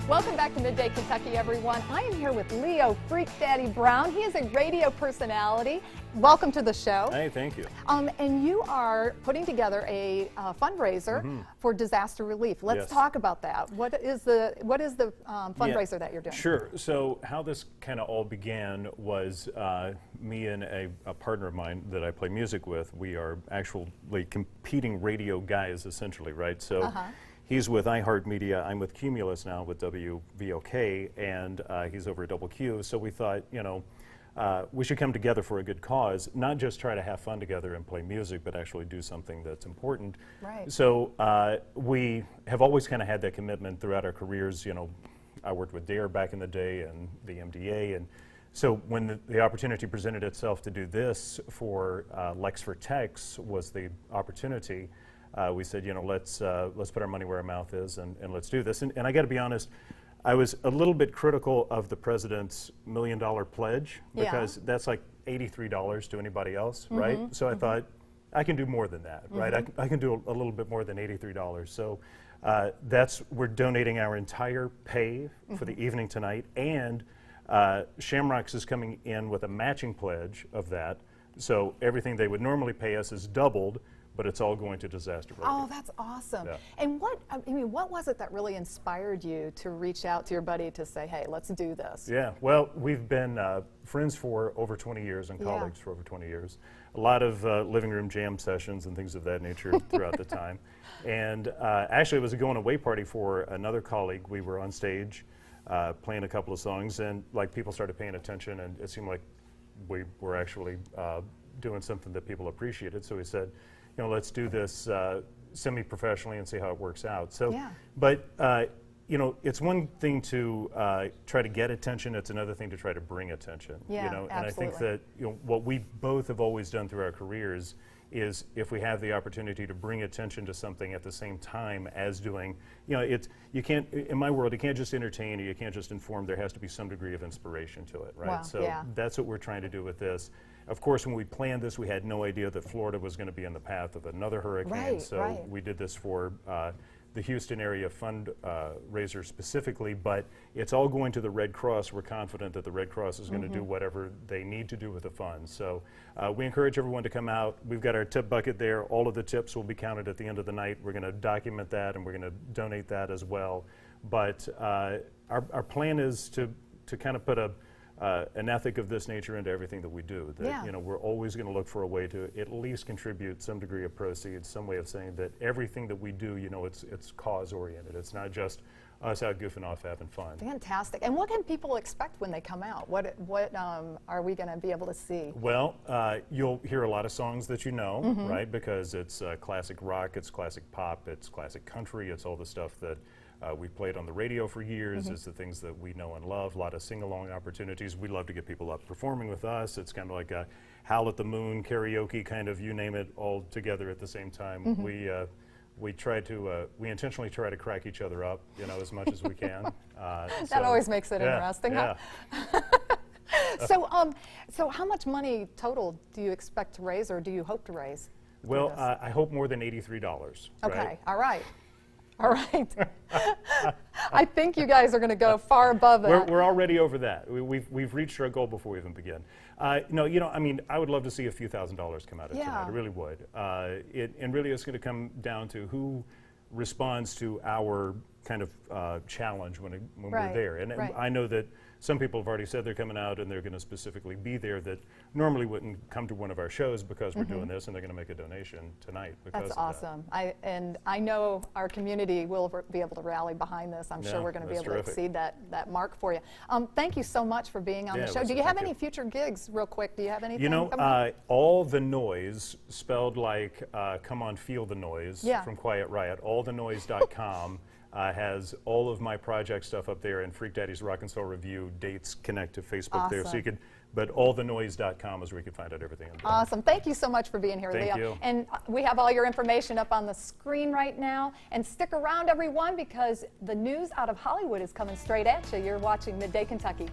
Welcome back to Midday Kentucky, everyone. I am here with Leo Freak Daddy Brown. He is a radio personality. Welcome to the show. Hey, thank you. And you are putting together a fundraiser for disaster relief. Let's talk about that. What is the fundraiser that you're doing? Sure. So how this kind of all began was me and a partner of mine that I play music with. We are actually competing radio guys, essentially, right? So. He's with iHeartMedia, I'm with Cumulus now with WVLK, and he's over at Double Q. So we thought, you know, we should come together for a good cause, not just try to have fun together and play music, but actually do something that's important. Right. So we have always kind of had that commitment throughout our careers. You know, I worked with DARE back in the day and the MDA, and so when the opportunity presented itself to do this for Lex for Tex was the opportunity. We said, you know, let's put our money where our mouth is and let's do this. And I got to be honest, I was a little bit critical of the president's $1 million pledge because that's like $83 to anybody else, right? So I thought, I can do more than that, right? I can do a little bit more than $83. So we're donating our entire pay for the evening tonight, and Shamrocks is coming in with a matching pledge of that. So everything they would normally pay us is doubled, but it's all going to disaster relief. Oh, that's awesome. Yeah. And what was it that really inspired you to reach out to your buddy to say, hey, let's do this? Yeah, well, we've been friends for over 20 years and colleagues for over 20 years. A lot of living room jam sessions and things of that nature throughout the time. And actually, it was a going away party for another colleague. We were on stage playing a couple of songs, and like people started paying attention, and it seemed like we were actually doing something that people appreciated. So we said, you know, let's do this semi-professionally and see how it works out. So, but you know, it's one thing to try to get attention. It's another thing to try to bring attention. Yeah, you know, absolutely. and I think that what we both have always done through our careers is if we have the opportunity to bring attention to something at the same time as doing, you know, you can't, in my world, you can't just entertain or you can't just inform. There has to be some degree of inspiration to it, right? Wow, so that's what we're trying to do with this. Of course, when we planned this, we had no idea that Florida was going to be in the path of another hurricane. We did this for the Houston area fundraiser specifically, but it's all going to the Red Cross. We're confident that the Red Cross is going to do whatever they need to do with the funds. So we encourage everyone to come out. We've got our tip bucket there. All of the tips will be counted at the end of the night. We're going to document that, and we're going to donate that as well. But our plan is to kind of put an ethic of this nature into everything that we do. That you know, we're always going to look for a way to at least contribute some degree of proceeds, some way of saying that everything that we do, you know, it's cause oriented. It's not just us out goofing off having fun. Fantastic. And what can people expect when they come out? What are we going to be able to see? Well, you'll hear a lot of songs that you know, right? Because it's classic rock, it's classic pop, it's classic country, it's all the stuff that we've played on the radio for years. It's the things that we know and love. A lot of sing-along opportunities. We love to get people up performing with us. It's kind of like a Howl at the Moon karaoke, kind of, you name it, all together at the same time. We intentionally try to crack each other up, you know, as much as we can. That always makes it interesting, huh? So how much money total do you expect to raise, or do you hope to raise? Well, I hope more than $83. Okay, right? all right. All right. I think you guys are going to go far above that. We're already over that. We've reached our goal before we even begin. No, you know, I mean, I would love to see a few $1,000s come out of tonight. I really would. And really, it's going to come down to who responds to our kind of challenge when we're there. And I know that some people have already said they're coming out and they're going to specifically be there that normally wouldn't come to one of our shows because we're doing this, and they're going to make a donation tonight because That's awesome. I know our community will be able to rally behind this. I'm sure we're going to be able to exceed that mark for you. Thank you so much for being on the show. Do you have any future gigs, real quick? Do you have anything? You know, All the Noise, spelled like come on, feel the noise from Quiet Riot, allthenoise.com. Has all of my project stuff up there, and Freak Daddy's Rock and Soul Review dates connect to Facebook there, so you could. But allthenoise.com is where you can find out everything. Awesome. Thank you so much for being here, Leo. Thank you. And we have all your information up on the screen right now. And stick around, everyone, because the news out of Hollywood is coming straight at you. You're watching Midday Kentucky.